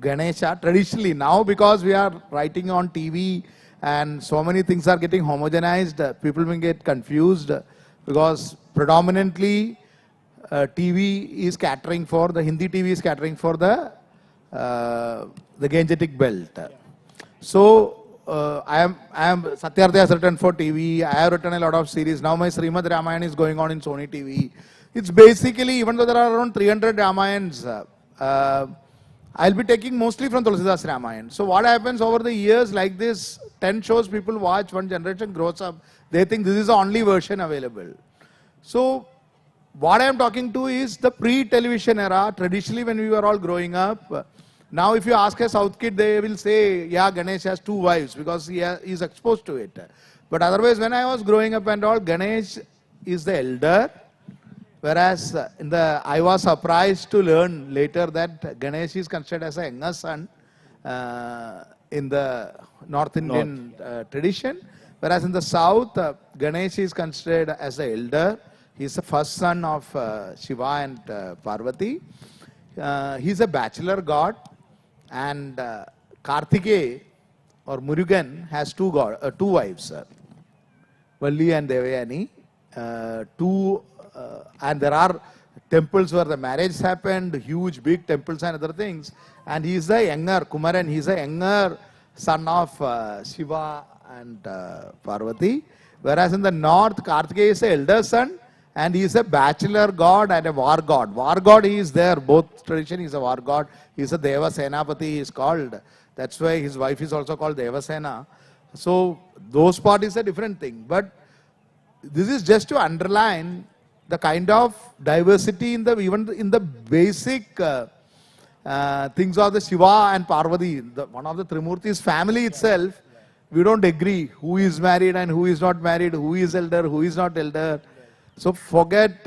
Ganesha, traditionally, now because we are writing on TV and so many things are getting homogenized, people may get confused because predominantly TV is catering for, the Hindi TV is catering for the Gangetic belt. So, I am Satyarth has written for TV. I have written a lot of series. Now my Srimad Ramayana is going on in Sony TV. It's basically, even though there are around 300 Ramayans, I'll be taking mostly from Tulsidas Ramayana. So what happens over the years, like this, 10 shows people watch, one generation grows up, they think this is the only version available. So what I am talking to is the pre-television era, traditionally when we were all growing up. Now if you ask a South kid, they will say, yeah, Ganesh has 2 wives because he is exposed to it. But otherwise, when I was growing up and all, Ganesh is the elder. Whereas I was surprised to learn later that Ganesh is considered as a younger son in the North Indian tradition. Whereas in the South, Ganesh is considered as the elder. He is the first son of Shiva and Parvati. He is a bachelor god. And Karthikeya or Murugan has 2 wives, Valli and Devayani. And there are temples where the marriage happened, huge, big temples and other things. And he is the younger, Kumaran, he is the younger son of Shiva and Parvati. Whereas in the north, Karthikeya is the elder son and he is a bachelor god and a war god. War god, he is there, both tradition, he is a war god. He is a Deva Senapati, he is called. That's why his wife is also called Devasena. So those part is a different thing. But this is just to underline the kind of diversity in even in the basic things of the Shiva and Parvati. One of the Trimurti's family itself, we don't agree who is married and who is not married, who is elder, who is not elder. So forget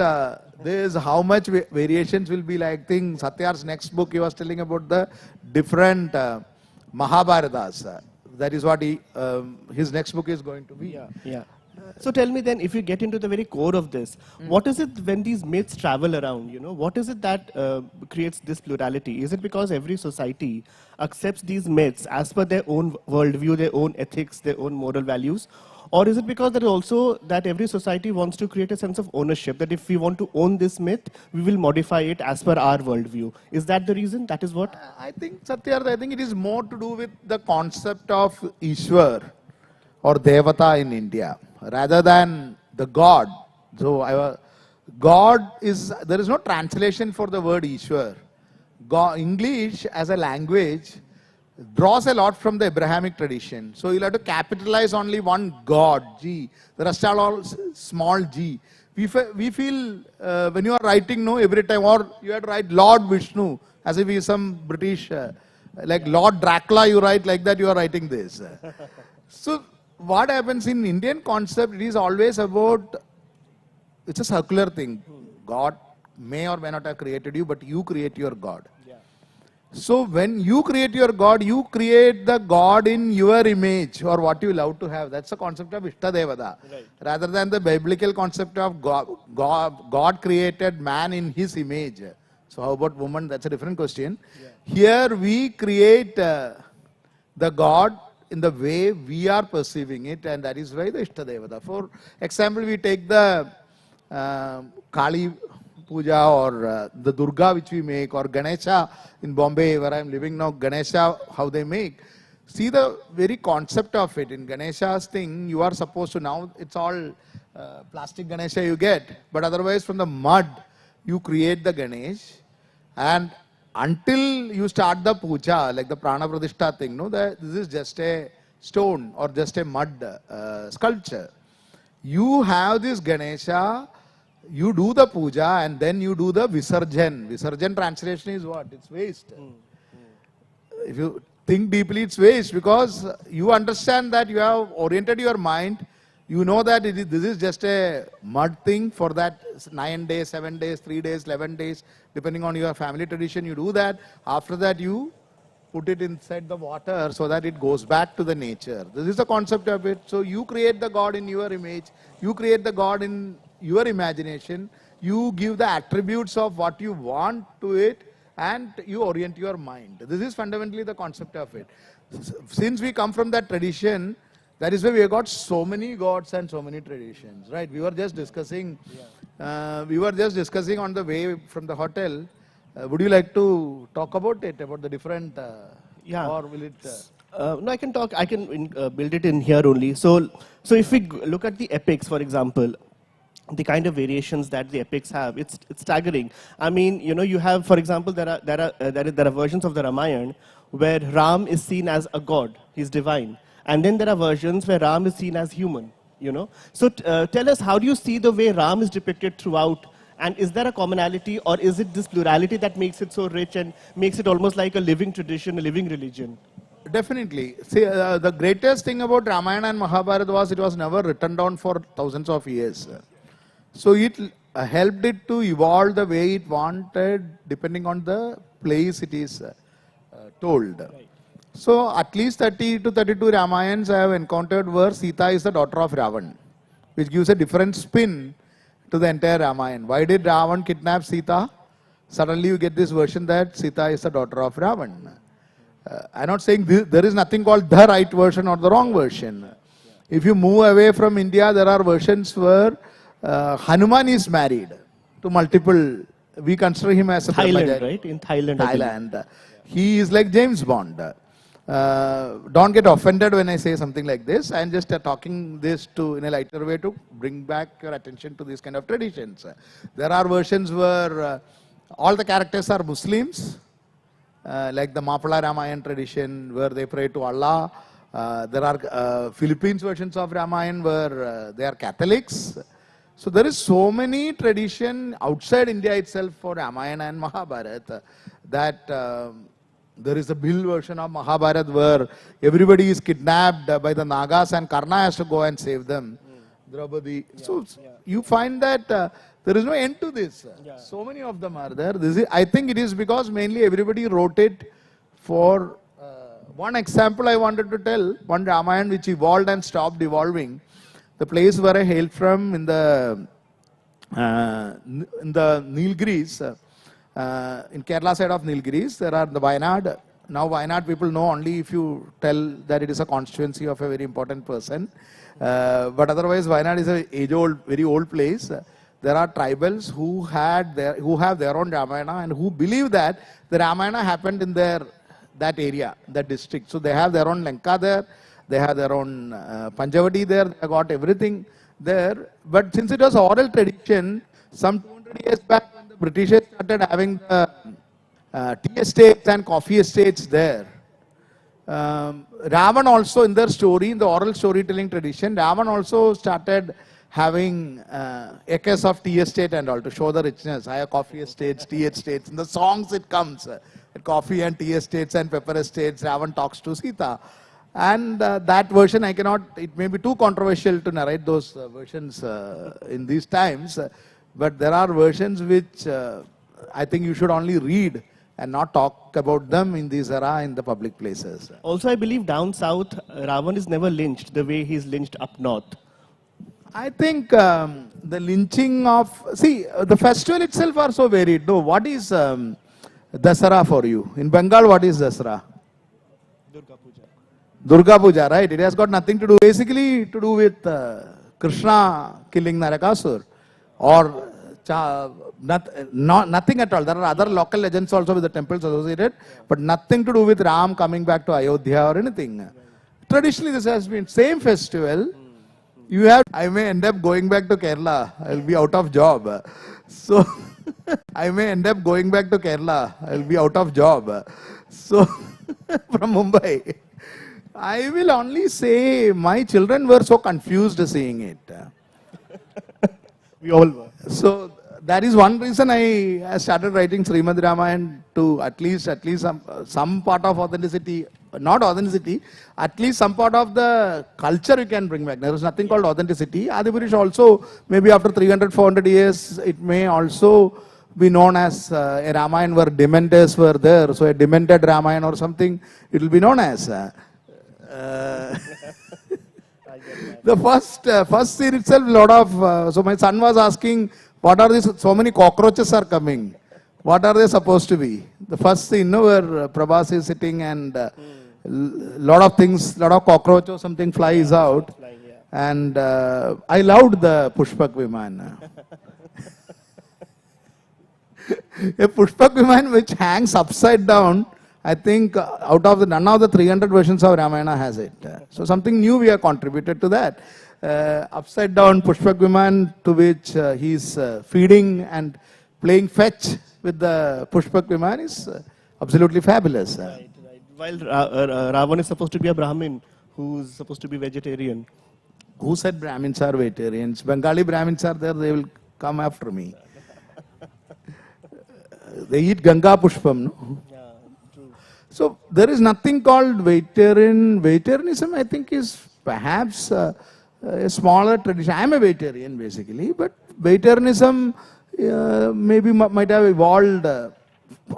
this, how much variations will be like. I think Satyarth's next book, he was telling about the different Mahabharatas. That is what his next book is going to be. Yeah. So tell me then, if you get into the very core of this, what is it when these myths travel around, what is it that creates this plurality? Is it because every society accepts these myths as per their own worldview, their own ethics, their own moral values? Or is it because there is also that every society wants to create a sense of ownership, that if we want to own this myth, we will modify it as per our worldview? Is that the reason? That is what? I think, Satyarth, I think it is more to do with the concept of Ishwar or Devata in India, rather than the God. So God is, there is no translation for the word Ishwar. God, English as a language draws a lot from the Abrahamic tradition. So you'll have to capitalize only one God, G. The rest are all small g. We feel when you are writing, every time, or you have to write Lord Vishnu, as if he is some British, like Lord Dracula, you write like that, you are writing this. So what happens in Indian concept, it is always about, it's a circular thing. God may or may not have created you, but you create your God. So when you create your God, you create the God in your image or what you love to have. That's the concept of Ishtadevata. Right. Rather than the biblical concept of God created man in his image. So how about woman? That's a different question. Yeah. Here we create the God in the way we are perceiving it, and that is why the Ishtadevata. For example, we take the Kali Puja or the Durga which we make, or Ganesha in Bombay where I am living now, Ganesha, how they make. See the very concept of it. In Ganesha's thing, you are supposed to, now it's all plastic Ganesha you get, but otherwise from the mud you create the Ganesh, and until you start the puja, like the Prana Pradishta thing, this is just a stone or just a mud sculpture. You have this Ganesha, you do the puja and then you do the Visarjan. Visarjan translation is what? It's waste. If you think deeply, it's waste, because you understand that you have oriented your mind. You know that this is just a mud thing for that 9 days, 7 days, 3 days, 11 days, depending on your family tradition, you do that. After that, you put it inside the water so that it goes back to the nature. This is the concept of it. So you create the God in your image. You create the God in your imagination. You give the attributes of what you want to it, and you orient your mind. This is fundamentally the concept of it. Since we come from that tradition, that is why we have got so many gods and so many traditions, right? We were just discussing, on the way from the hotel. Would you like to talk about it, about the different, Yeah. or will it? No, I can talk. I can build it in here only. So if we look at the epics, for example, the kind of variations that the epics have, it's staggering. I mean, you have, for example, there are versions of the Ramayana where Ram is seen as a god, he's divine, and then there are versions where Ram is seen as human. So tell us, how do you see the way Ram is depicted throughout? And is there a commonality, or is it this plurality that makes it so rich and makes it almost like a living tradition, a living religion? Definitely. See, the greatest thing about Ramayana and Mahabharata was it was never written down for thousands of years. So it helped it to evolve the way it wanted, depending on the place it is told. Right. So at least 30 to 32 Ramayans I have encountered where Sita is the daughter of Ravan, which gives a different spin to the entire Ramayana. Why did Ravan kidnap Sita? Suddenly you get this version that Sita is the daughter of Ravan. I'm not saying there is nothing called the right version or the wrong version. If you move away from India, there are versions where Hanuman is married to multiple. We consider him as a Thailand, right? In Thailand. Thailand. He is like James Bond. Don't get offended when I say something like this. I'm just talking this in a lighter way to bring back your attention to these kind of traditions. There are versions where all the characters are Muslims, like the Mapala Ramayana tradition where they pray to Allah. There are Philippines versions of Ramayana where they are Catholics. So there is so many tradition outside India itself for Ramayana and Mahabharata that there is a Bhil version of Mahabharata where everybody is kidnapped by the Nagas and Karna has to go and save them. Draupadi. So you find that there is no end to this. So many of them are there. I think it is because mainly everybody wrote it for one example I wanted to tell, one Ramayana which evolved and stopped evolving. The place where I hailed from in the Nilgiris, in Kerala side of Nilgiris, there are the Wayanad. Now Wayanad people know only if you tell that it is a constituency of a very important person. But otherwise Wayanad is a age-old, very old place. There are tribals who have their own Ramayana and who believe that the Ramayana happened in that area, that district. So they have their own Lanka there. They have their own Panchavati there, they got everything there. But since it was oral tradition, some 200 years back when the Britishers started having the tea estates and coffee estates there, Ravan also in their story, in the oral storytelling tradition, Ravan also started having acres of tea estate and all to show the richness. I have coffee estates, tea estates. In the songs it comes, coffee and tea estates and pepper estates, Ravan talks to Sita. And that version I cannot, it may be too controversial to narrate those versions in these times, but there are versions which I think you should only read and not talk about them in this era in the public places. Also, I believe down south, Ravan is never lynched the way he's lynched up north. I think the lynching of, the festival itself are so varied. No, what is Dasara for you? In Bengal, what is Dasara? Durga Puja, right? It has got nothing to do, basically to do with Krishna killing Narakasur or nothing at all. There are other local legends also with the temples associated, but nothing to do with Ram coming back to Ayodhya or anything. Traditionally, this has been same festival. I may end up going back to Kerala. I'll be out of job. So, I may end up going back to Kerala. I'll be out of job. So, from Mumbai. I will only say my children were so confused seeing it. We all were. So that is one reason I started writing Srimad Ramayana to at least some part of authenticity, not authenticity, at least some part of the culture you can bring back. There is nothing called authenticity. Adipurish also, maybe after 300, 400 years, it may also be known as a Ramayana where dementors were there. So a demented Ramayana or something, it will be known as. The first scene itself, so my son was asking, what are these, so many cockroaches are coming. What are they supposed to be? The first scene, no, where Prabhas is sitting and lot of things, lot of cockroach or something flies out. Flying, yeah. And I loved the Pushpak Viman. A Pushpak Viman which hangs upside down. I think out of the none of the 300 versions of Ramayana has it. So something new we have contributed to that. Upside down Pushpak Viman, to which he is feeding and playing fetch with the Pushpak Viman is absolutely fabulous. Right, right. While Ravan is supposed to be a Brahmin who's supposed to be vegetarian. Who said Brahmins are vegetarians? Bengali Brahmins are there, they will come after me. They eat Ganga Pushpam, no? Yeah, true. So there is nothing called vegetarian. Vegetarianism, I think, is perhaps a smaller tradition. I am a vegetarian basically, but vegetarianism maybe might have evolved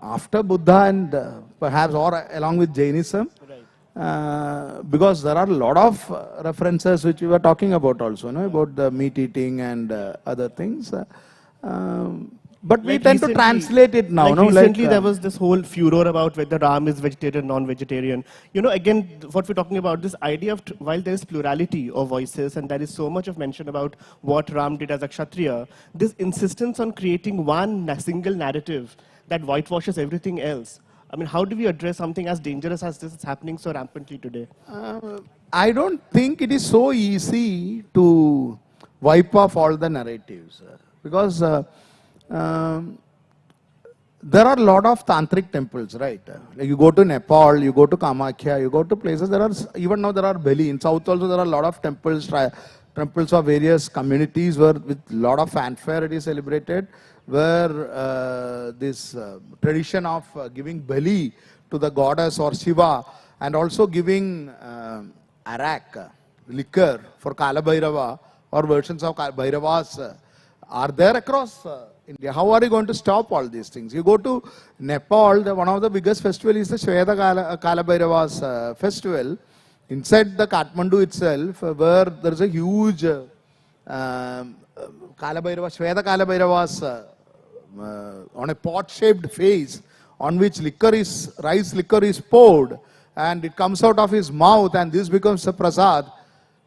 after Buddha and perhaps or along with Jainism. Because there are a lot of references which we were talking about also, no? About the meat eating and other things. But we Like tend to recently- translate it now. Like no? recently there was this whole furor about whether Ram is vegetarian, non-vegetarian. You know, again, what we're talking about, this idea of, while there is plurality of voices and there is so much of mention about what Ram did as a Kshatriya, this insistence on creating one single narrative that whitewashes everything else. I mean, how do we address something as dangerous as this is happening so rampantly today? I don't think it is so easy to wipe off all the narratives because there are a lot of tantric temples, right? Like you go to Nepal, you go to Kamakhya, you go to places, there are, even now there are Bali. In South also there are a lot of temples, temples of various communities where with a lot of fanfare it is celebrated, where this tradition of giving Bali to the goddess or Shiva and also giving arak, liquor for Kala Bhairava or versions of Bhairavas are there across India. How are you going to stop all these things? You go to Nepal, one of the biggest festivals is the Shweta Kala Bhairavas festival. Inside the Kathmandu itself, where there is a huge Kala Bhairava, Shweta Kala Bhairavas on a pot-shaped face on which rice liquor is poured and it comes out of his mouth and this becomes a prasad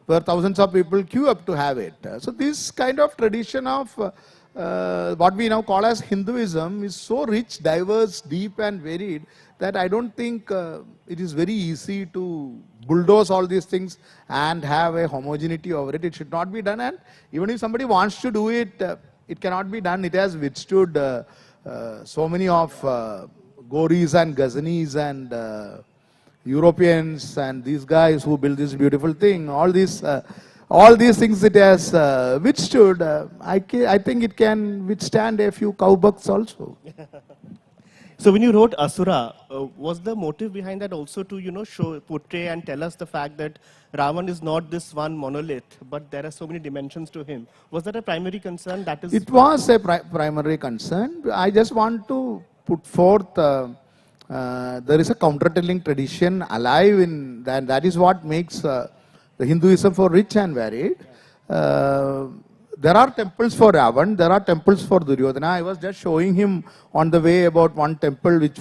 where thousands of people queue up to have it. So this kind of tradition of what we now call as Hinduism is so rich, diverse, deep and varied that I don't think it is very easy to bulldoze all these things and have a homogeneity over it. It should not be done, and even if somebody wants to do it, it cannot be done. It has withstood so many of Goris and Ghaznavis and Europeans and these guys who build this beautiful thing. All these things it has withstood. I think it can withstand a few cowbucks also. So when you wrote Asura, was the motive behind that also to, you know, portray and tell us the fact that Ravan is not this one monolith, but there are so many dimensions to him? Was that a primary concern? That is. It was a primary concern. I just want to put forth, there is a countertelling tradition alive in that. That is what makes the Hinduism for rich and varied. There are temples for Ravan, there are temples for Duryodhana. I was just showing him on the way about one temple which,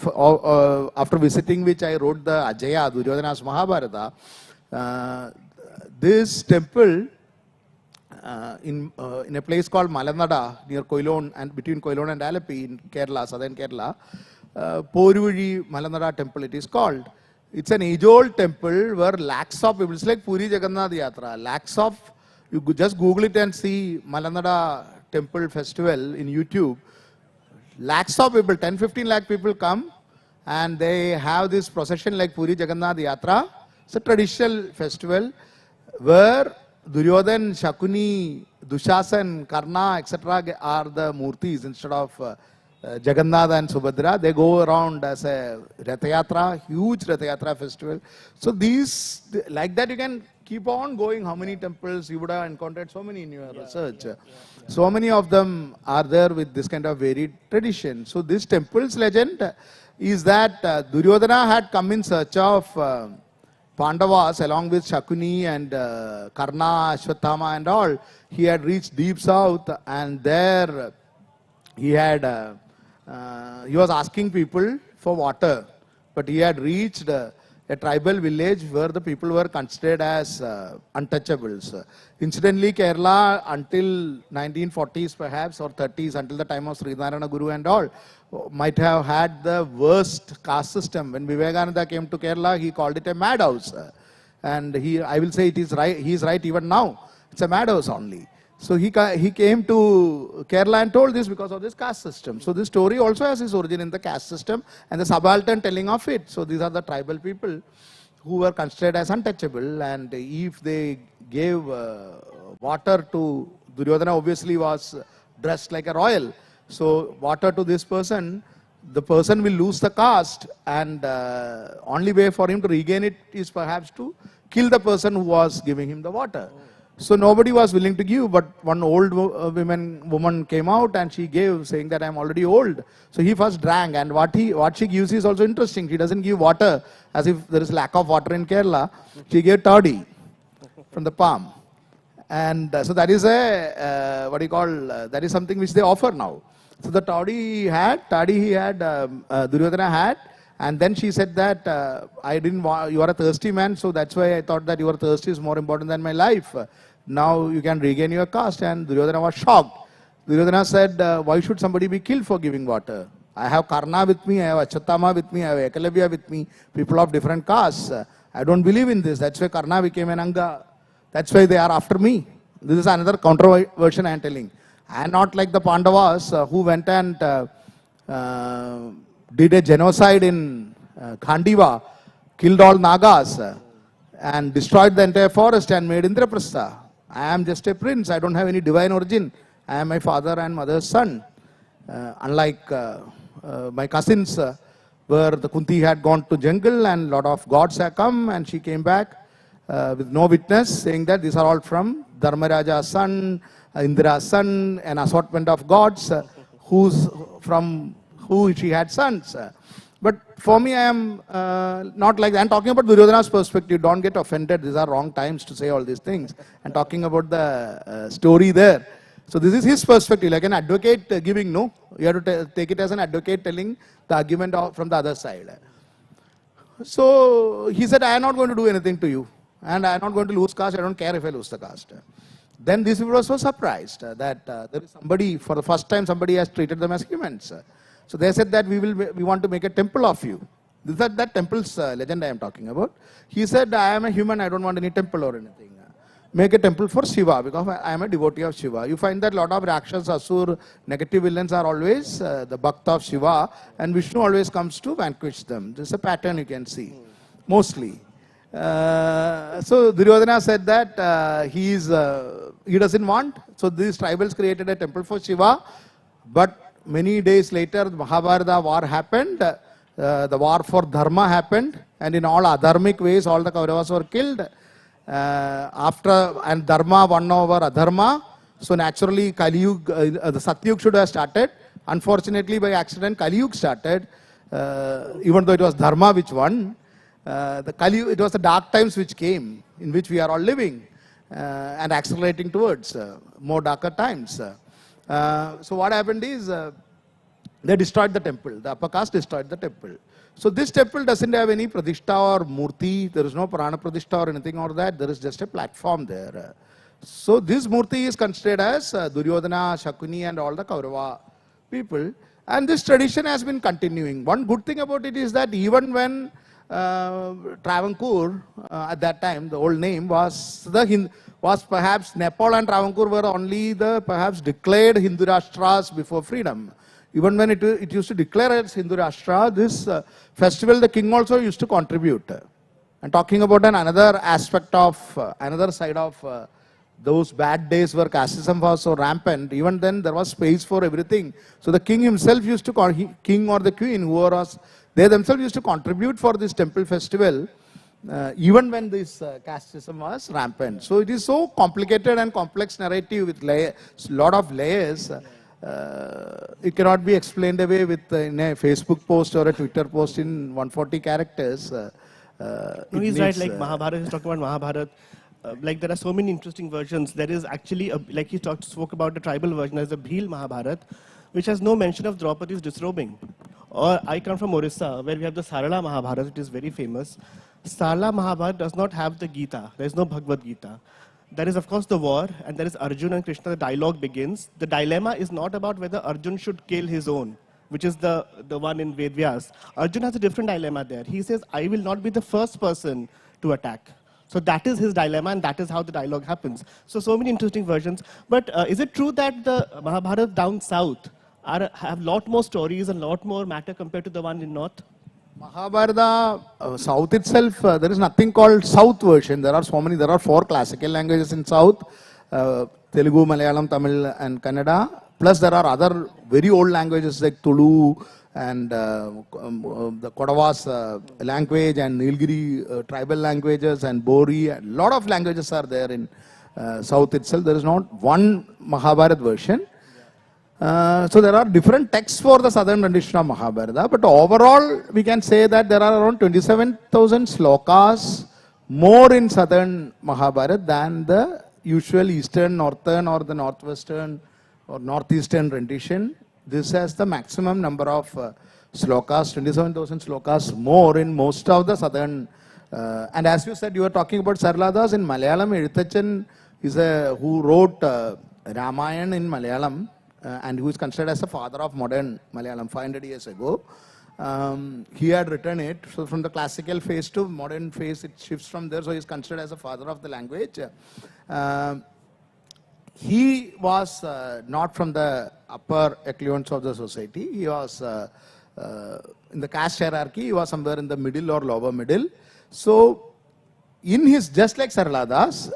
after visiting which I wrote the Ajaya, Duryodhana's Mahabharata. This temple in a place called Malanada near Koilon and between Koilon and Alleppey in Kerala, southern Kerala, Poruvizhi Malanada temple it is called. It's an age-old temple where lakhs of people, it's like Puri Jagannath Yatra, lakhs of, you just Google it and see Malanada temple festival in YouTube. Lakhs of people, 10-15 lakh people come and they have this procession like Puri Jagannath Yatra. It's a traditional festival where Duryodhan, Shakuni, Dushasan, Karna, etc. are the murtis instead of Jagannath and Subhadra. They go around as a Rathayatra, huge Rathayatra festival. So these, like that you can keep on going. How many temples you would have encountered? So many in your research. So many of them are there with this kind of varied tradition. So this temple's legend is that Duryodhana had come in search of Pandavas along with Shakuni and Karna, Ashwathama and all. He had reached deep south and there he had he was asking people for water, but he had reached a tribal village where the people were considered as untouchables. Incidentally, Kerala until 1940s perhaps or 30s, until the time of Srinarayana Guru and all, might have had the worst caste system. When Vivekananda came to Kerala, he called it a madhouse. And I will say it is right, he is right even now. It's a madhouse only. So he came to Kerala and told this because of this caste system. So this story also has its origin in the caste system and the subaltern telling of it. So these are the tribal people who were considered as untouchable, and if they gave water to Duryodhana, obviously was dressed like a royal. So water to this person, the person will lose the caste, and only way for him to regain it is perhaps to kill the person who was giving him the water. So nobody was willing to give, but one old woman came out and she gave, saying that I am already old. So he first drank, and what she gives is also interesting. She doesn't give water as if there is lack of water in Kerala. She gave toddy from the palm. And so that is that is something which they offer now. So the toddy he had, Duryodhana had, and then she said that you are a thirsty man, so that's why I thought that your thirst is more important than my life. Now you can regain your caste. And Duryodhana was shocked. Duryodhana said, why should somebody be killed for giving water? I have Karna with me, I have Achyutama with me, I have Ekalavya with me, people of different castes. I don't believe in this. That's why Karna became an Anga. That's why they are after me. This is another counter version I am telling. I am not like the Pandavas who went and did a genocide in Khandiva, killed all Nagas and destroyed the entire forest and made Indraprastha. I am just a prince. I don't have any divine origin. I am my father and mother's son. Unlike my cousins, where the Kunti had gone to jungle and lot of gods have come, and she came back with no witness, saying that these are all from Dharmaraja's son, Indra's son, an assortment of gods from who she had sons. But for me, I am not like that. I'm talking about Duryodhana's perspective. Don't get offended. These are wrong times to say all these things. I'm talking about the story there. So this is his perspective, like an advocate giving, no? You have to take it as an advocate telling the argument from the other side. So he said, I am not going to do anything to you. And I am not going to lose caste. I don't care if I lose the caste. Then these people were so surprised that there is somebody, for the first time, somebody has treated them as humans. So they said that we want to make a temple of you. This is that temple's legend I am talking about. He said, I am a human, I don't want any temple or anything. Make a temple for Shiva, because I am a devotee of Shiva. You find that a lot of Rakshas, Asur, negative villains are always the Bhakta of Shiva, and Vishnu always comes to vanquish them. This is a pattern you can see, mostly. So Duryodhana said that he doesn't want. So these tribals created a temple for Shiva, but many days later, the Mahabharata war happened. The war for Dharma happened, and in all adharmic ways, all the Kauravas were killed. And Dharma won over Adharma. So naturally, Kali Yuga, the Satyug should have started. Unfortunately, by accident, Kali Yuga started. Even though it was Dharma which won, it was the dark times which came, in which we are all living and accelerating towards more darker times. So what happened is they destroyed the temple. The upper caste destroyed the temple. So this temple doesn't have any pradishta or murti. There is no prana pradishta or anything or that. There is just a platform there. So this murti is considered as Duryodhana, Shakuni and all the Kaurava people. And this tradition has been continuing. One good thing about it is that even when Travancore, at that time, the old name was perhaps Nepal and Travancore were only the perhaps declared Hindu Rashtras before freedom. Even when it used to declare as Hindu Rashtra, this festival the king also used to contribute. And talking about another aspect of, another side of those bad days where casteism was so rampant, even then there was space for everything. So the king himself used to, king or the queen, whoever was, they themselves used to contribute for this temple festival, even when this casteism was rampant. So it is so complicated and complex narrative with a lot of layers. It cannot be explained away with in a Facebook post or a Twitter post in 140 characters. No, he's right, like Mahabharata, he's talking about Mahabharata. Like there are so many interesting versions. There is actually, like he spoke about the tribal version, there's a Bhil Mahabharata, which has no mention of Draupadi's disrobing. Or I come from Orissa, where we have the Sarala Mahabharata, which is very famous. Sarala Mahabharata does not have the Gita. There is no Bhagavad Gita. There is, of course, the war, and there is Arjuna and Krishna. The dialogue begins. The dilemma is not about whether Arjun should kill his own, which is the one in Ved Vyas. Arjun has a different dilemma there. He says, I will not be the first person to attack. So that is his dilemma, and that is how the dialogue happens. So many interesting versions. But is it true that the Mahabharata down south have a lot more stories and a lot more matter compared to the one in north? Mahabharata, South itself, there is nothing called South version. There are so many, there are 4 classical languages in South, Telugu, Malayalam, Tamil and Kannada. Plus there are other very old languages like Tulu and the Kodavas language and Nilgiri tribal languages and Bori. A lot of languages are there in South itself. There is not one Mahabharata version. So there are different texts for the southern rendition of Mahabharata, but overall we can say that there are around 27,000 slokas more in southern Mahabharata than the usual eastern, northern or the northwestern or northeastern rendition. This has the maximum number of slokas, 27,000 slokas more in most of the southern. And as you said, you were talking about Sarladas in Malayalam. Eഴുത്തച്ഛൻ is who wrote Ramayana in Malayalam. And who is considered as the father of modern Malayalam 500 years ago. He had written it. So from the classical phase to modern phase, it shifts from there. So he is considered as the father of the language. He was not from the upper echelons of the society. He was in the caste hierarchy. He was somewhere in the middle or lower middle. So in his, just like Sarladas,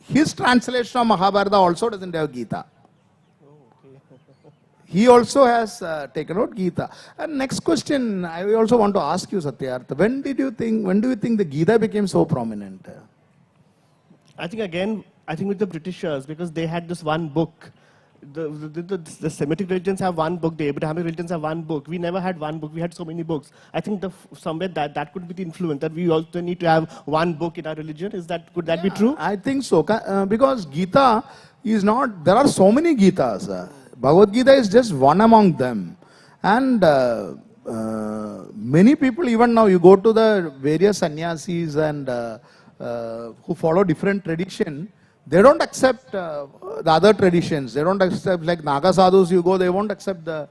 his translation of Mahabharata also doesn't have Gita. He also has taken out Gita. And next question, I also want to ask you, Satyarth, when do you think the Gita became so prominent? I think again, with the Britishers, because they had this one book. The Semitic religions have one book, the Abrahamic religions have one book. We never had one book, we had so many books. I think somewhere that could be the influence, that we also need to have one book in our religion. Could that be true? I think so, because Gita is not, there are so many Gitas. Bhagavad Gita is just one among them. And many people, even now, you go to the various sannyasis and who follow different tradition, they don't accept the other traditions. They don't accept, like Naga sadhus you go, they won't accept the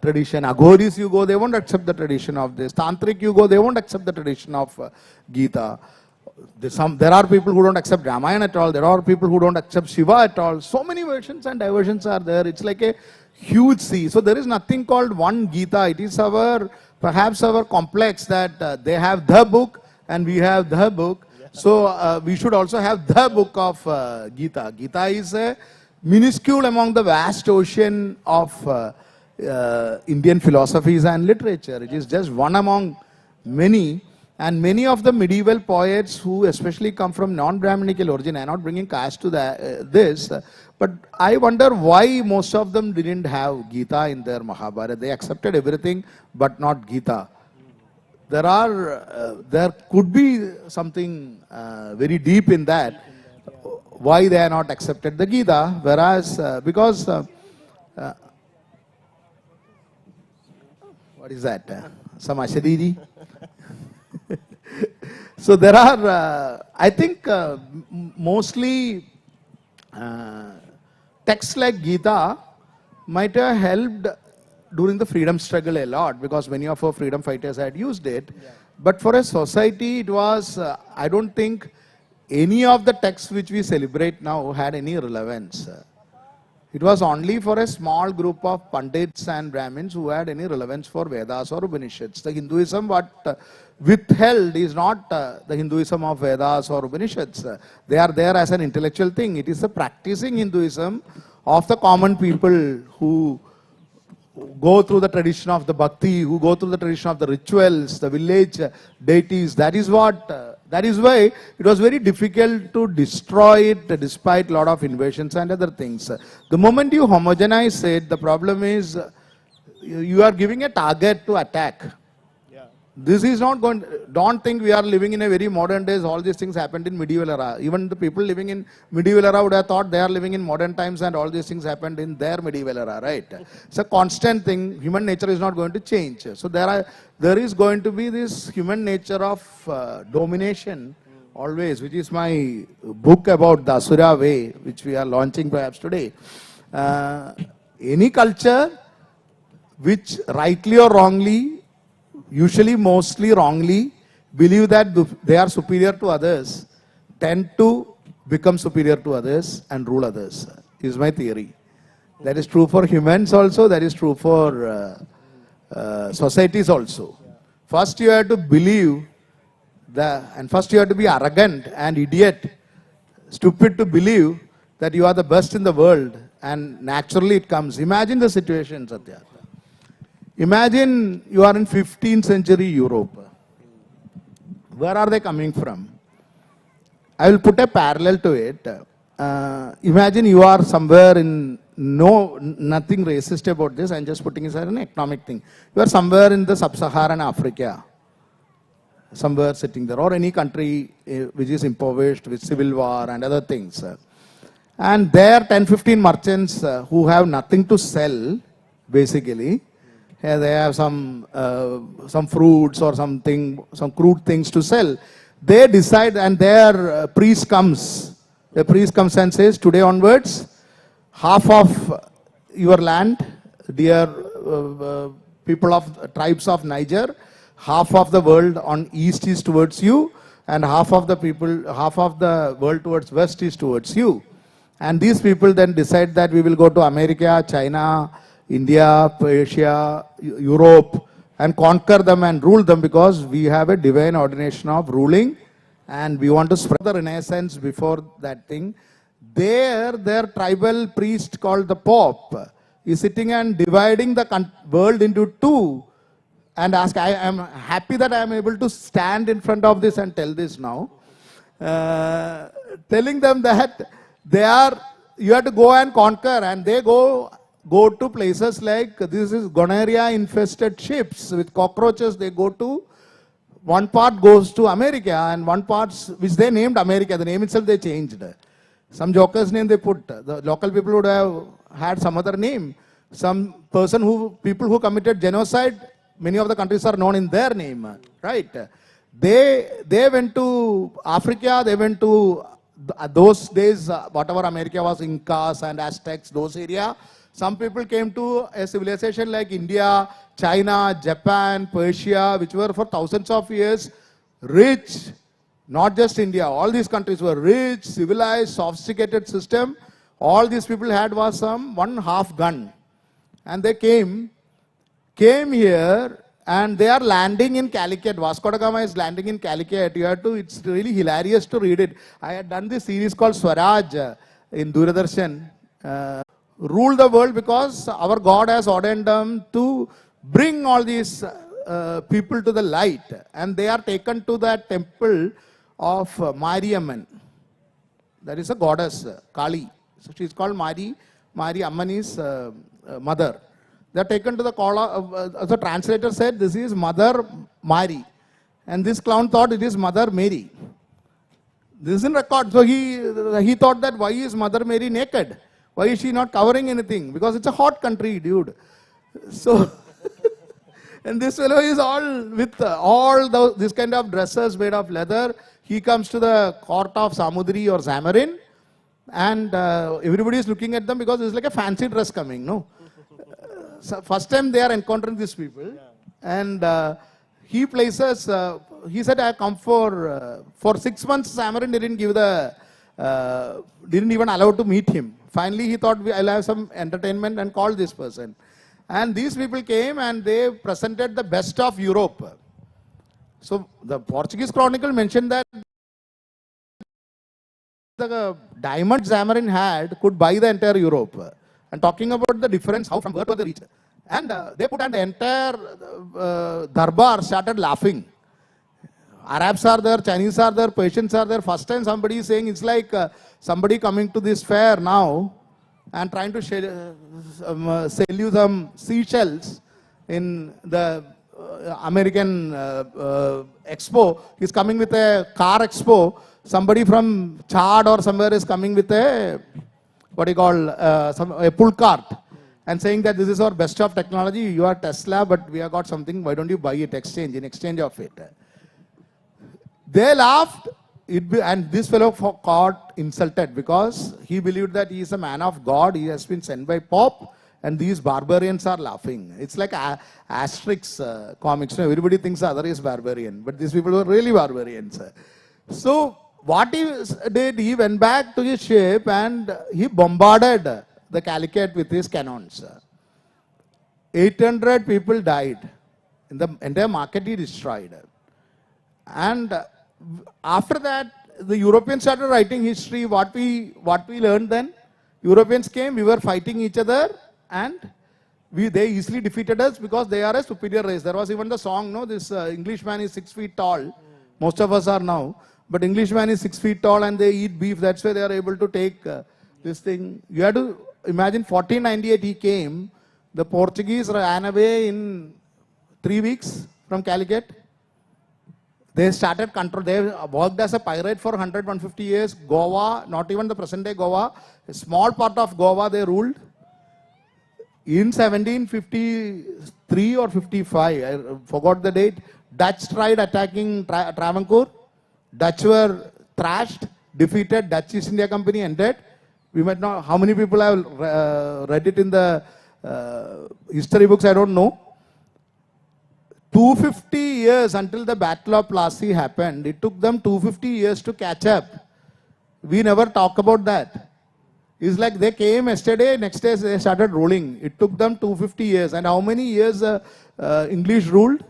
tradition. Aghoris you go, they won't accept the tradition of this. Tantric you go, they won't accept the tradition of Gita. There are people who don't accept Ramayana at all. There are people who don't accept Shiva at all. So many versions and diversions are there. It's like a huge sea. So there is nothing called one Gita. It is perhaps our complex that they have the book and we have the book. So we should also have the book of Gita. Gita is a minuscule among the vast ocean of Indian philosophies and literature. It is just one among many. And many of the medieval poets who especially come from non-Brahminical origin, I am not bringing caste to this, but I wonder why most of them didn't have Gita in their Mahabharata. They accepted everything but not Gita. There could be something very deep in that, why they are not accepted the Gita, whereas because, what is that, some Ashadiri? So there are, I think, mostly texts like Gita might have helped during the freedom struggle a lot, because many of our freedom fighters had used it. Yeah. But for a society, it was, I don't think any of the texts which we celebrate now had any relevance. It was only for a small group of Pandits and Brahmins who had any relevance for Vedas or Upanishads. The Hinduism, what withheld is not the Hinduism of Vedas or Upanishads. They are there as an intellectual thing. It is the practicing Hinduism of the common people who go through the tradition of the bhakti, who go through the tradition of the rituals, the village deities. That is why it was very difficult to destroy it despite a lot of invasions and other things. The moment you homogenize it, the problem is you are giving a target to attack. Yeah. This is not going, don't think we are living in a very modern days. All these things happened in medieval era. Even the people living in medieval era would have thought they are living in modern times and all these things happened in their medieval era, right? It's a constant thing. Human nature is not going to change. So there is going to be this human nature of domination always, which is my book about the Asura way, which we are launching perhaps today. Any culture which rightly or wrongly, usually mostly wrongly, believe that they are superior to others, tend to become superior to others and rule others, is my theory. That is true for humans also, that is true for societies also. First you have to believe, and first you have to be arrogant and idiot, stupid to believe that you are the best in the world, and naturally it comes. Imagine the situation, Satyarth. Imagine you are in 15th century Europe. Where are they coming from? I will put a parallel to it. Imagine you are somewhere in, nothing racist about this, I'm just putting it as an economic thing. You are somewhere in the sub-Saharan Africa, somewhere sitting there, or any country which is impoverished with civil war and other things. And there 10-15 merchants who have nothing to sell, basically, they have some fruits or something, some crude things to sell. They decide, and their priest comes. The priest comes and says, today onwards, half of your land, dear people of tribes of Niger, half of the world on east is towards you, and half of the world towards west is towards you. And these people then decide that we will go to America, China, India, Persia, Europe, and conquer them and rule them, because we have a divine ordination of ruling and we want to spread the Renaissance before that thing. There, their tribal priest called the Pope is sitting and dividing the world into two, and ask, I am happy that I am able to stand in front of this and tell this now, telling them that you have to go and conquer, and they go to places like, this is gonorrhea infested ships with cockroaches. They go to, one part goes to America and one part which they named America, the name itself they changed. Some joker's name they put. The local people would have had some other name. Some people who committed genocide, many of the countries are known in their name, right? They went to Africa, they went to those days, whatever America was, Incas and Aztecs, those area. Some people came to a civilization like India, China, Japan, Persia, which were for thousands of years rich. Not just India, all these countries were rich, civilized, sophisticated system. All these people had was some 1/2 gun. And they came here, and they are landing in Calicut. Vasco da Gama is landing in Calicut. It's really hilarious to read it. I had done this series called Swaraj in Doordarshan. Rule the world, because our God has ordained them to bring all these people to the light. And they are taken to the temple of Mariamman. That is a goddess, Kali. So she is called Mari. Amman is mother. They are taken to the the translator said, this is Mother Mari. And this clown thought it is Mother Mary. This is in record. So he thought that, why is Mother Mary naked? Why is she not covering anything? Because it's a hot country, dude. So, and this fellow is all with this kind of dresses made of leather. He comes to the court of Samudri or Zamarin, and everybody is looking at them because it's like a fancy dress coming, no? So first time they are encountering these people, and he places, he said, I come for 6 months, Zamarin didn't even allow to meet him. Finally, he thought, I'll have some entertainment, and called this person. And these people came and they presented the best of Europe. So the Portuguese Chronicle mentioned that the diamond Zamarin had could buy the entire Europe. And talking about the difference, how from where to the reach. And they put, and the entire Darbar started laughing. Arabs are there, Chinese are there, Persians are there. First time somebody is saying, it's like somebody coming to this fair now and trying to sell you some seashells in the American expo, he's coming with a car expo. Somebody from Chad or somewhere is coming with a, what do you call, a pull cart and saying that this is our best of technology. You are Tesla, but we have got something. Why don't you buy it, exchange, in exchange of it? They laughed, and this fellow got insulted because he believed that he is a man of God. He has been sent by Pope, and these barbarians are laughing. It's like Asterix comics. You know, everybody thinks the other is barbarian, but these people were really barbarians. So what he did, he went back to his ship and he bombarded the Calicut with his cannons. 800 people died. In the entire market he destroyed. And after that, the Europeans started writing history. What we learned then, Europeans came, we were fighting each other, and they easily defeated us because they are a superior race. There was even the song, no, this Englishman is 6 feet tall. Most of us are now. But Englishman is 6 feet tall and they eat beef. That's why they are able to take this thing. You have to imagine 1498 he came. The Portuguese ran away in 3 weeks from Calicut. They started control. They worked as a pirate for 100, 150 years. Goa, not even the present day Goa, a small part of Goa they ruled. In 1753 or 55, I forgot the date, Dutch tried attacking Travancore. Dutch were thrashed, defeated, Dutch East India Company ended. We might not, how many people have read it in the history books, I don't know. 250 years until the Battle of Plassey happened. It took them 250 years to catch up. We never talk about that. It's like they came yesterday, next day they started ruling. It took them 250 years. And how many years English ruled?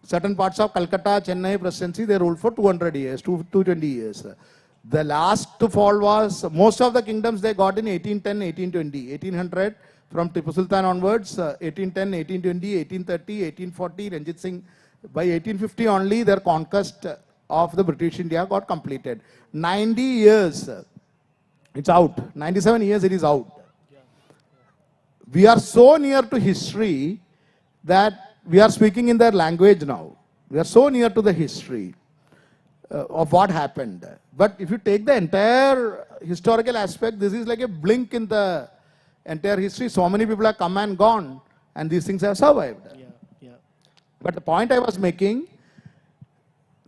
Certain parts of Kolkata, Chennai presidency, they ruled for 200 years, 220 years. The last to fall was, most of the kingdoms they got in 1810, 1820. 1800, from Tipu Sultan onwards, 1810, 1820, 1830, 1840, Ranjit Singh. By 1850 only, their conquest of the British India got completed. 90 years, it's out. 97 years, it is out. We are so near to history that we are speaking in their language now. We are so near to the history of what happened. But if you take the entire historical aspect, this is like a blink in the entire history. So many people have come and gone, and these things have survived. But the point I was making,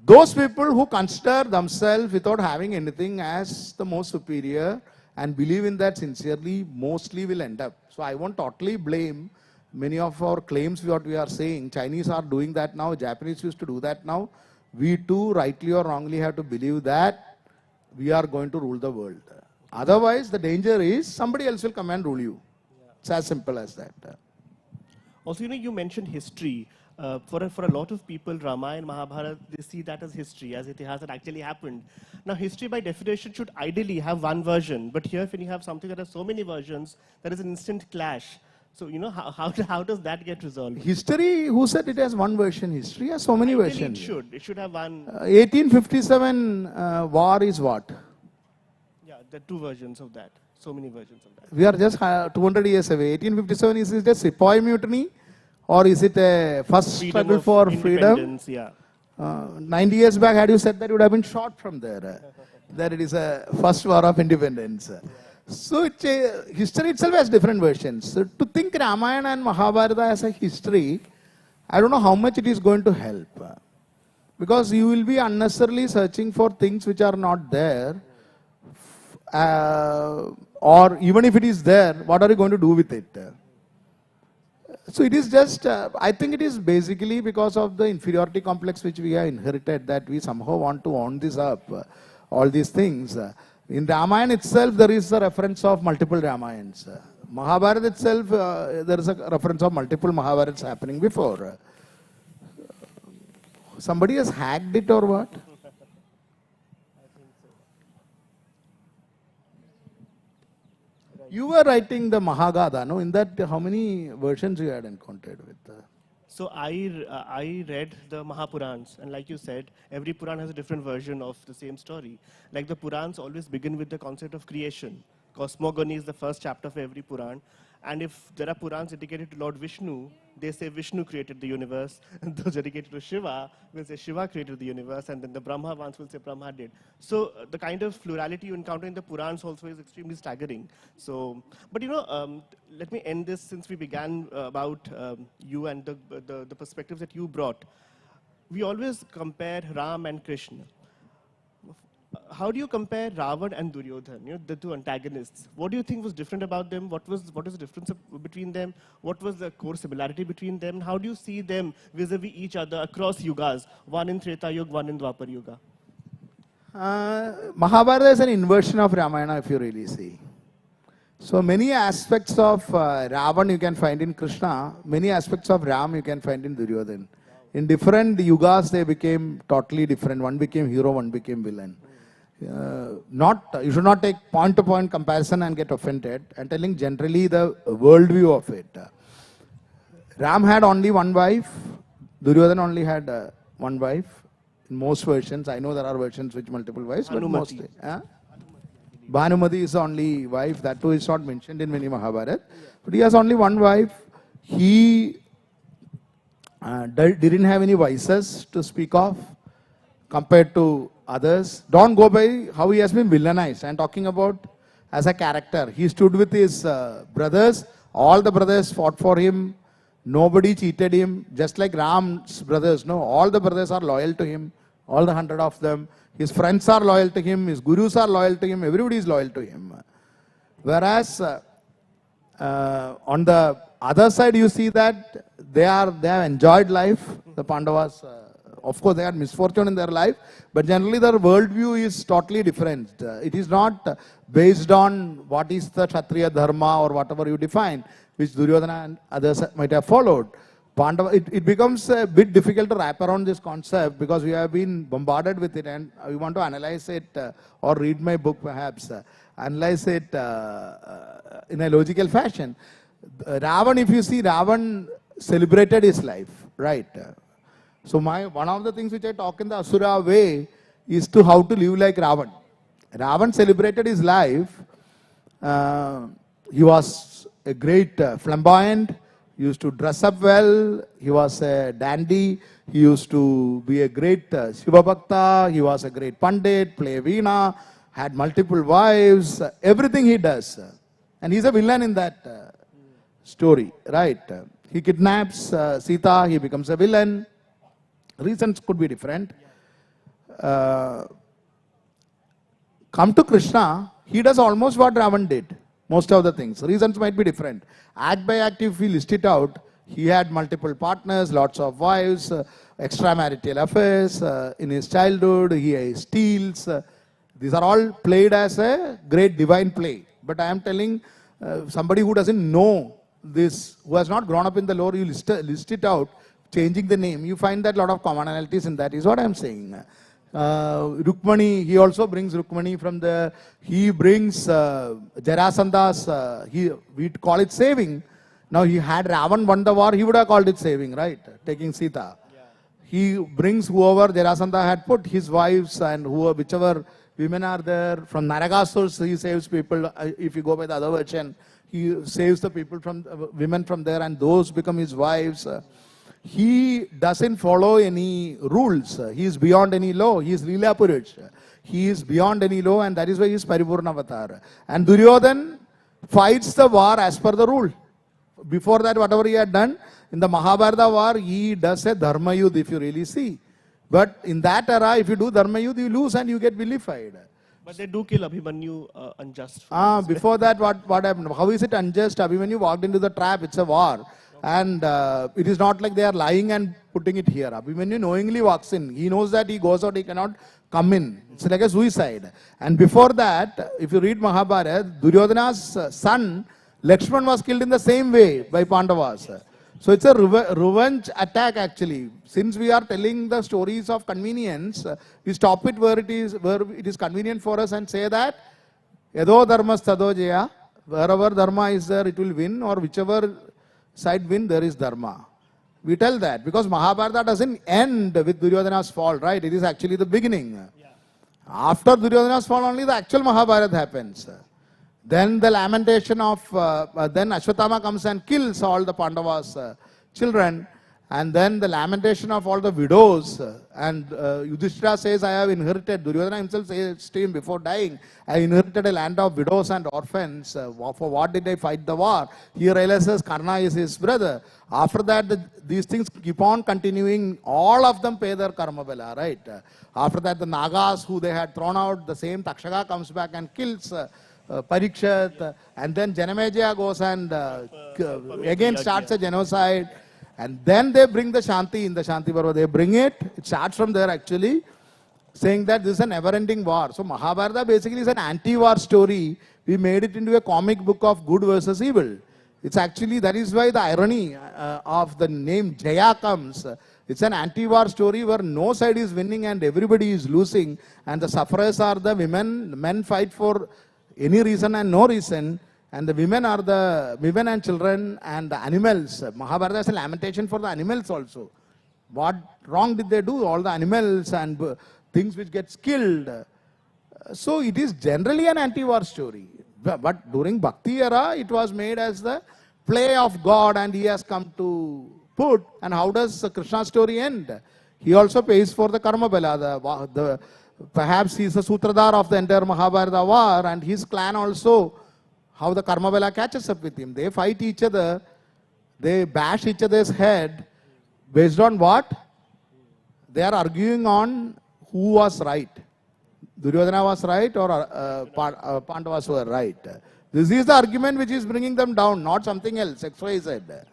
those people who consider themselves without having anything as the most superior and believe in that sincerely, mostly will end up. So I won't totally blame many of our claims what we are saying. Chinese are doing that now. Japanese used to do that now. We too, rightly or wrongly, have to believe that we are going to rule the world. Otherwise, the danger is somebody else will come and rule you. It's as simple as that. Also, you mentioned history. For a lot of people, Ramayana, Mahabharata, they see that as history, as itihas that actually happened. Now, history by definition should ideally have one version. But here, when you have something that has so many versions, there is an instant clash. So, how does that get resolved? History, who said it has one version? History has so many versions. It should have one. 1857 war is what? Yeah, there are two versions of that. So many versions of that. We are just 200 years away. 1857, is it a Sepoy mutiny? Or is it a first struggle for freedom? Yeah. 90 years back, had you said that, you would have been shot from there. That it is a first war of independence. So history itself has different versions. So to think Ramayana and Mahabharata as a history, I don't know how much it is going to help. Because you will be unnecessarily searching for things which are not there. Or even if it is there, what are you going to do with it? So it is just, I think it is basically because of the inferiority complex which we have inherited, that we somehow want to own this up, all these things. In Ramayana itself, there is a reference of multiple Ramayans. Mahabharata itself, there is a reference of multiple Mahabharats happening before. Somebody has hacked it or what? You were writing the Mahagadha, no? In that, how many versions you had encountered with? So I read the Mahapurans, and like you said, every Puran has a different version of the same story. Like the Purans always begin with the concept of creation. Cosmogony is the first chapter of every Puran. And if there are Purans dedicated to Lord Vishnu, they say Vishnu created the universe, and those dedicated to Shiva will say Shiva created the universe, and then the Brahma ones will say Brahma did. So the kind of plurality you encounter in the Purans also is extremely staggering. So, but let me end this since we began about you and the perspectives that you brought. We always compare Ram and Krishna. How do you compare Ravan and Duryodhan, the two antagonists? What do you think was different about them? What is the difference between them? What was the core similarity between them? How do you see them vis-a-vis each other across yugas? One in Treta Yuga, one in Dwapar Yuga. Mahabharata is an inversion of Ramayana, if you really see. So many aspects of Ravan you can find in Krishna, many aspects of Ram you can find in Duryodhan. In different yugas, they became totally different. One became hero, one became villain. You should not take point-to-point comparison and get offended. I'm telling generally the worldview of it. Ram had only one wife. Duryodhan only had one wife. In most versions, I know there are versions which multiple wives, but mostly. Bhanumati is the only wife. That too is not mentioned in many Mahabharata. But he has only one wife. He didn't have any vices to speak of compared to others. Don't go by how he has been villainized. I'm talking about as a character. He stood with his brothers. All the brothers fought for him. Nobody cheated him. Just like Ram's brothers. No, all the brothers are loyal to him. All the 100 of them. His friends are loyal to him. His gurus are loyal to him. Everybody is loyal to him. Whereas on the other side, you see that they have enjoyed life. The Pandavas, of course, they had misfortune in their life, but generally their worldview is totally different. It is not based on what is the Kshatriya Dharma or whatever you define, which Duryodhana and others might have followed. Pandava, it becomes a bit difficult to wrap around this concept because we have been bombarded with it and we want to analyze it or read my book perhaps, analyze it in a logical fashion. Ravan, if you see, Ravan celebrated his life, right? So one of the things which I talk in the Asura way is to how to live like Ravan. Ravan celebrated his life. He was a great flamboyant. He used to dress up well. He was a dandy. He used to be a great Shiva Bhakta. He was a great Pandit, play Veena, had multiple wives, everything he does. And he's a villain in that story, right? He kidnaps Sita, he becomes a villain. Reasons could be different. Come to Krishna, he does almost what Ravan did. Most of the things. Reasons might be different. Act by act, if we list it out, he had multiple partners, lots of wives, extramarital affairs. In his childhood, he steals. These are all played as a great divine play. But I am telling somebody who doesn't know this, who has not grown up in the lore, you list it out, changing the name, you find that a lot of commonalities in that is what I am saying. Rukmani, he also brings Rukmani from the, he brings Jarasanda's, we call it saving. Now he had Ravan won the war, he would have called it saving, right? Taking Sita. Yeah. He brings whoever Jarasandha had put, his wives and whichever women are there. From Naragasurs, he saves people. If you go by the other version, he saves the people from women from there and those become his wives. He doesn't follow any rules. He is beyond any law. He is Leela Purush. He is beyond any law and that is why he is Paripurna Avatar. And Duryodhan fights the war as per the rule. Before that, whatever he had done, in the Mahabharata war, he does a Dharma Yudh if you really see. But in that era, if you do Dharma Yudh, you lose and you get vilified. But they do kill Abhimanyu unjust. Before that, what happened? How is it unjust? Abhimanyu walked into the trap. It's a war. And it is not like they are lying and putting it here. Abhimanyu knowingly walks in. He knows that he goes out, he cannot come in. It's like a suicide. And before that, if you read Mahabharata, Duryodhana's son, Lakshman was killed in the same way by Pandavas. So it's a revenge attack actually. Since we are telling the stories of convenience, we stop it where it is convenient for us and say that Yado dharmas tado jaya, wherever dharma is there, it will win, or whichever side win, there is dharma. We tell that because Mahabharata doesn't end with Duryodhana's fall, right? It is actually the beginning. Yeah. After Duryodhana's fall, only the actual Mahabharata happens. Then the lamentation of, then Ashwatthama comes and kills all the Pandavas, children. And then the lamentation of all the widows. And Yudhishthira says, I have inherited, Duryodhana himself says to him before dying, I inherited a land of widows and orphans. For what did I fight the war? He realizes Karna is his brother. After that, these things keep on continuing. All of them pay their karma bela, right? After that, the Nagas who they had thrown out, the same Takshaka comes back and kills Parikshat. And then Janamejaya goes and again starts a genocide. And then they bring the Shanti in the Shanti Parva. They bring it. It starts from there actually, saying that this is a never-ending war. So Mahabharata basically is an anti-war story. We made it into a comic book of good versus evil. It's actually, that is why the irony of the name Jaya comes. It's an anti-war story where no side is winning and everybody is losing. And the sufferers are the women. Men fight for any reason and no reason. And the women are the women and children and the animals. Mahabharata is a lamentation for the animals also. What wrong did they do? All the animals and things which get killed. So it is generally an anti-war story. But during Bhakti era, it was made as the play of God and he has come to put. And how does Krishna's story end? He also pays for the karma bela. Perhaps he is the sutradhar of the entire Mahabharata war and his clan also. How the karma bela catches up with him. They fight each other. They bash each other's head. Based on what? They are arguing on who was right. Duryodhana was right or Pandavas were right. This is the argument which is bringing them down, not something else, XYZ.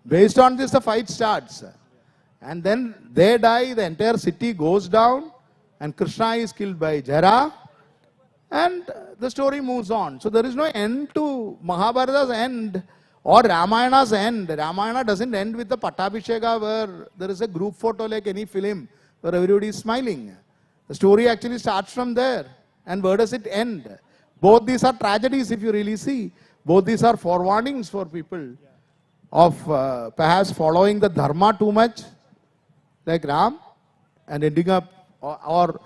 Based on this, the fight starts. And then they die, the entire city goes down, and Krishna is killed by Jara. And the story moves on. So there is no end to Mahabharata's end or Ramayana's end. Ramayana doesn't end with the Pattabhisheka where there is a group photo like any film where everybody is smiling. The story actually starts from there. And where does it end? Both these are tragedies if you really see. Both these are forewarnings for people of perhaps following the dharma too much like Ram and ending up or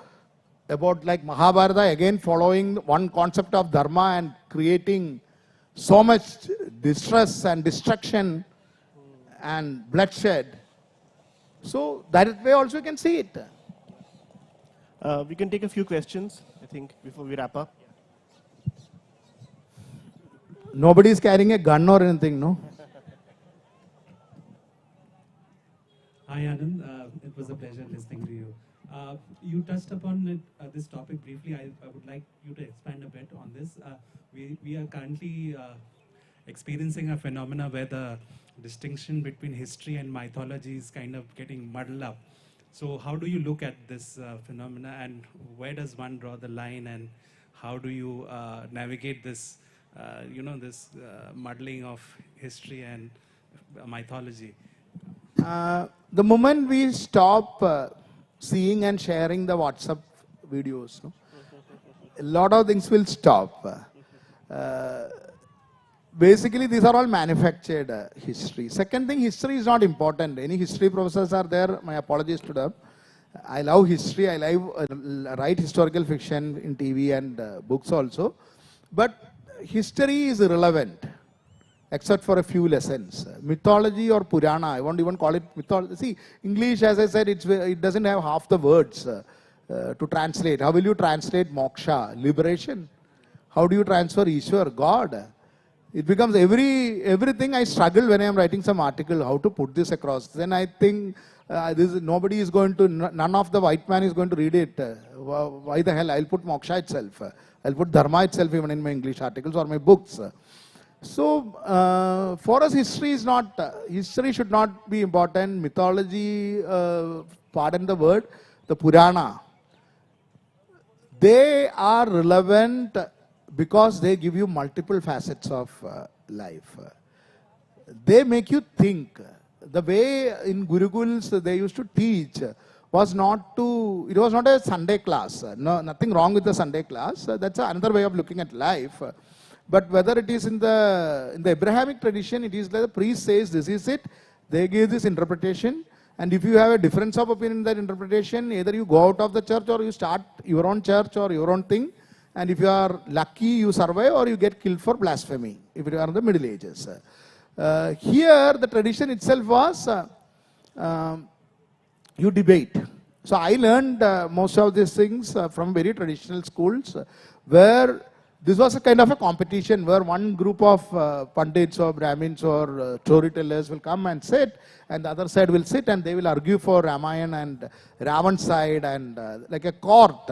about like Mahabharata, again following one concept of dharma and creating so much distress and destruction and bloodshed. So that way also you can see it. We can take a few questions, I think, before we wrap up. Nobody is carrying a gun or anything, no? Hi Anand, it was a pleasure listening to you. You touched upon it, this topic briefly. I would like you to expand a bit on this. We are currently experiencing a phenomena where the distinction between history and mythology is kind of getting muddled up. So how do you look at this phenomena and where does one draw the line and how do you navigate this, this muddling of history and mythology? The moment we stop seeing and sharing the WhatsApp videos, no? A lot of things will stop. Basically, these are all manufactured history. Second thing, history is not important. Any history professors are there, my apologies to them. I love history, I write historical fiction in TV and books also. But history is irrelevant, except for a few lessons. Mythology or Purana, I won't even call it mythology. See, English, as I said, it doesn't have half the words to translate. How will you translate moksha, liberation? How do you transfer Ishwar, God? It becomes everything I struggle when I am writing some article, how to put this across. Then I think nobody is going to, none of the white man is going to read it. Why the hell? I'll put moksha itself. I'll put dharma itself even in my English articles or my books. So, for us, history should not be important. Mythology, pardon the word, the Purana, they are relevant because they give you multiple facets of life. They make you think. The way in Gurukuls they used to teach was not a Sunday class. No, nothing wrong with the Sunday class. That's another way of looking at life. But whether it is in the Abrahamic tradition, it is like the priest says, this is it. They give this interpretation. And if you have a difference of opinion in that interpretation, either you go out of the church or you start your own church or your own thing. And if you are lucky, you survive or you get killed for blasphemy, if you are in the Middle Ages. Here, the tradition itself was um, you debate. So I learned most of these things from very traditional schools where this was a kind of a competition where one group of pandits or Brahmins or storytellers will come and sit, and the other side will sit and they will argue for Ramayana and Ravan's side, and like a court.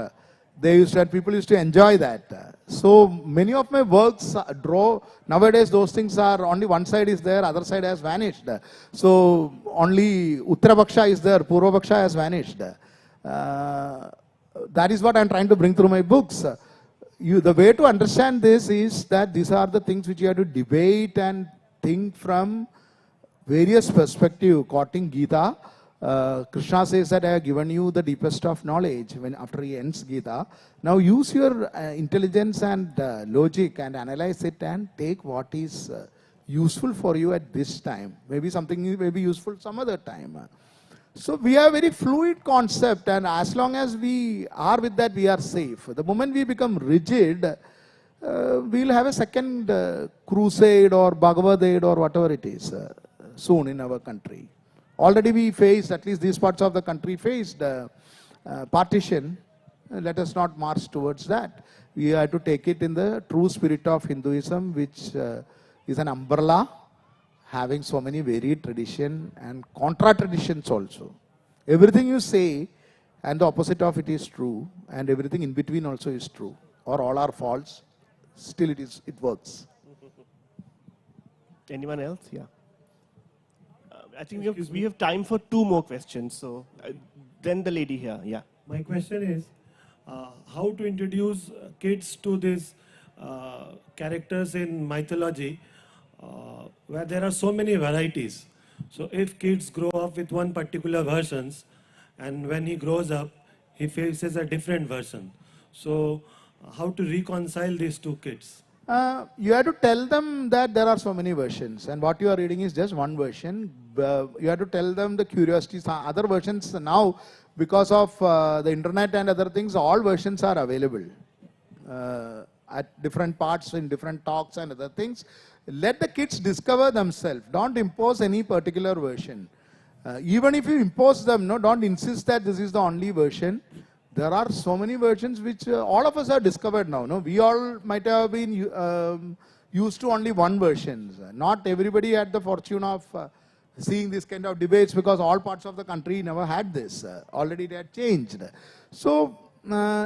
They used to, and people used to enjoy that. So many of my works draw, nowadays those things are only one side is there, other side has vanished. So only Uttara Bhaksha is there, Purva Bhaksha has vanished. That is what I am trying to bring through my books. The way to understand this is that these are the things which you have to debate and think from various perspectives. Quoting Gita, Krishna says that I have given you the deepest of knowledge when after he ends Gita. Now use your intelligence and logic and analyze it and take what is useful for you at this time. Maybe something may be useful some other time. So we have a very fluid concept, and as long as we are with that, we are safe. The moment we become rigid, we will have a second crusade or Bhagavad Aid or whatever it is soon in our country. Already we faced, at least these parts of the country faced partition. Let us not march towards that. We have to take it in the true spirit of Hinduism, which is an umbrella having so many varied tradition and contra traditions also. Everything you say and the opposite of it is true, and everything in between also is true, or all are false. Still it works. Anyone else? Yeah. I think we have time for 2 more questions. So then the lady here. Yeah. My question is how to introduce kids to these characters in mythology where there are so many varieties. So if kids grow up with one particular versions, and when he grows up, he faces a different version. So how to reconcile these two kids? You have to tell them that there are so many versions, and what you are reading is just one version. You have to tell them the curiosities. Other versions now, because of the internet and other things, all versions are available at different parts in different talks and other things. Let the kids discover themselves. Don't impose any particular version. Even if you impose them, no, don't insist that this is the only version. There are so many versions which all of us have discovered now. No, we all might have been used to only one version. Not everybody had the fortune of seeing this kind of debates, because all parts of the country never had this. Already it had changed. So,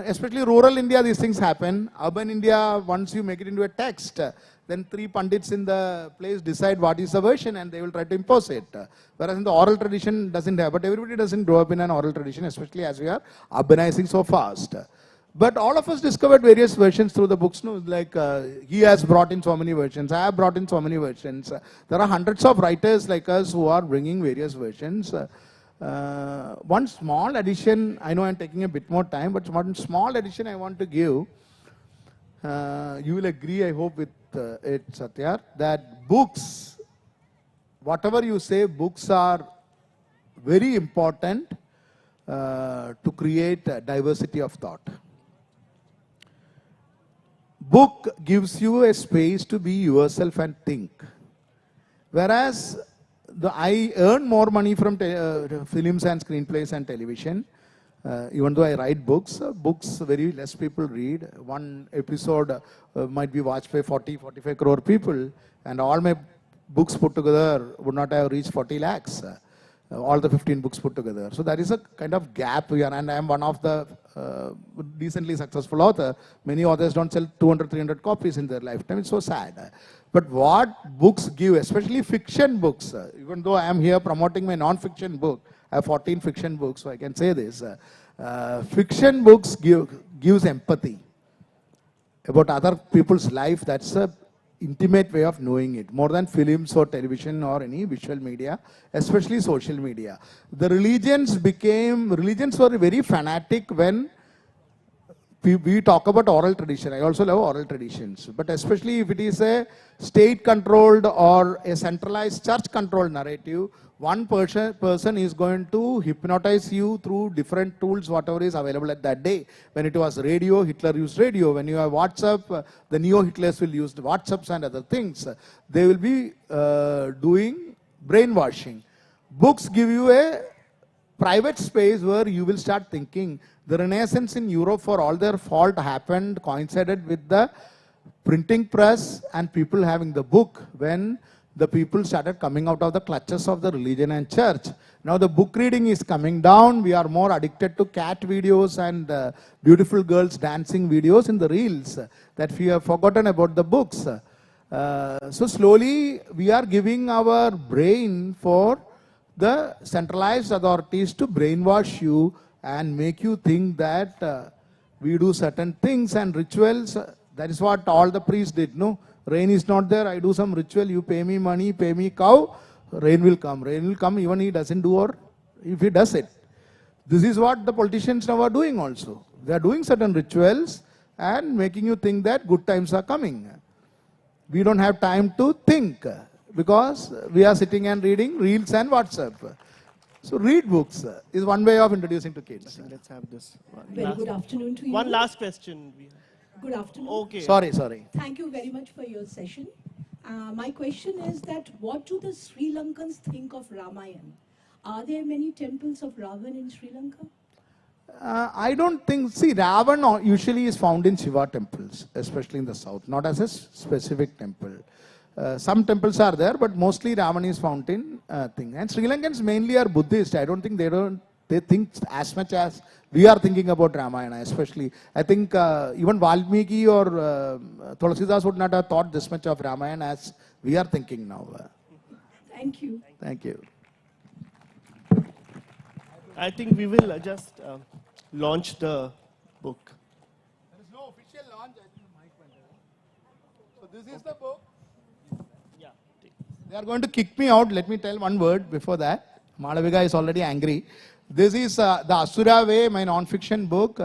especially rural India, these things happen. Urban India, once you make it into a text, then 3 pandits in the place decide what is the version and they will try to impose it. Whereas in the oral tradition doesn't have, but everybody doesn't grow up in an oral tradition, especially as we are urbanizing so fast. But all of us discovered various versions through the books. No? Like he has brought in so many versions, I have brought in so many versions. There are hundreds of writers like us who are bringing various versions. One small addition, I know I'm taking a bit more time, but one small addition I want to give. You will agree, I hope, with it, Satyarth, that books, whatever you say, books are very important to create diversity of thought. Book gives you a space to be yourself and think. Whereas I earn more money from films and screenplays and television. Even though I write books, books very less people read. One episode might be watched by 40-45 crore people, and all my books put together would not have reached 40 lakhs. All the 15 books put together. So that is a kind of gap here, and I am one of the decently successful author. Many authors don't sell 200-300 copies in their lifetime. It's so sad. But what books give, especially fiction books, even though I am here promoting my non-fiction book, I have 14 fiction books, so I can say this. Fiction books gives empathy about other people's life. That's a intimate way of knowing it, more than films or television or any visual media, especially social media. The religions were very fanatic when we talk about oral tradition. I also love oral traditions, but especially if it is a state-controlled or a centralized church-controlled narrative, one person is going to hypnotize you through different tools, whatever is available at that day. When it was radio, Hitler used radio. When you have WhatsApp, the neo-Hitlers will use the WhatsApps and other things. They will be doing brainwashing. Books give you a private space where you will start thinking. The Renaissance in Europe, for all their fault, happened, coincided with the printing press and people having the book, when the people started coming out of the clutches of the religion and church. Now the book reading is coming down. We are more addicted to cat videos and beautiful girls dancing videos in the reels, that we have forgotten about the books. So slowly we are giving our brain for the centralized authorities to brainwash you and make you think that we do certain things and rituals. That is what all the priests did, no? Rain is not there, I do some ritual, you pay me money, pay me cow, rain will come. Rain will come even he doesn't do, or if he does it. This is what the politicians now are doing also. They are doing certain rituals and making you think that good times are coming. We don't have time to think because we are sitting and reading reels and WhatsApp. So read books is one way of introducing to kids. Let's have this one. Very good afternoon to you. One last question. Good afternoon. Okay. Sorry. Thank you very much for your session. My question is that what do the Sri Lankans think of Ramayana? Are there many temples of Ravan in Sri Lanka? I don't think, see, Ravan usually is found in Shiva temples, especially in the south, not as a specific temple. Some temples are there, but mostly Ravan is found in thing. And Sri Lankans mainly are Buddhist. I don't think they think as much as we are thinking about Ramayana, especially. I think even Valmiki or Tulsidas would not have thought this much of Ramayana as we are thinking now. Thank you. Thank you. I think we will just launch the book. There is no official launch. I think the mic went there. So this is the book. Yeah. They are going to kick me out. Let me tell one word before that. Malavika is already angry. This is the Asura Way, my non-fiction book.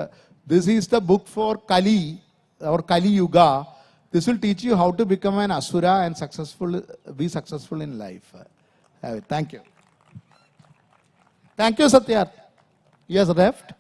This is the book for Kali or Kali Yuga. This will teach you how to become an Asura and be successful in life. Thank you. Thank you, Satyarth. He has left.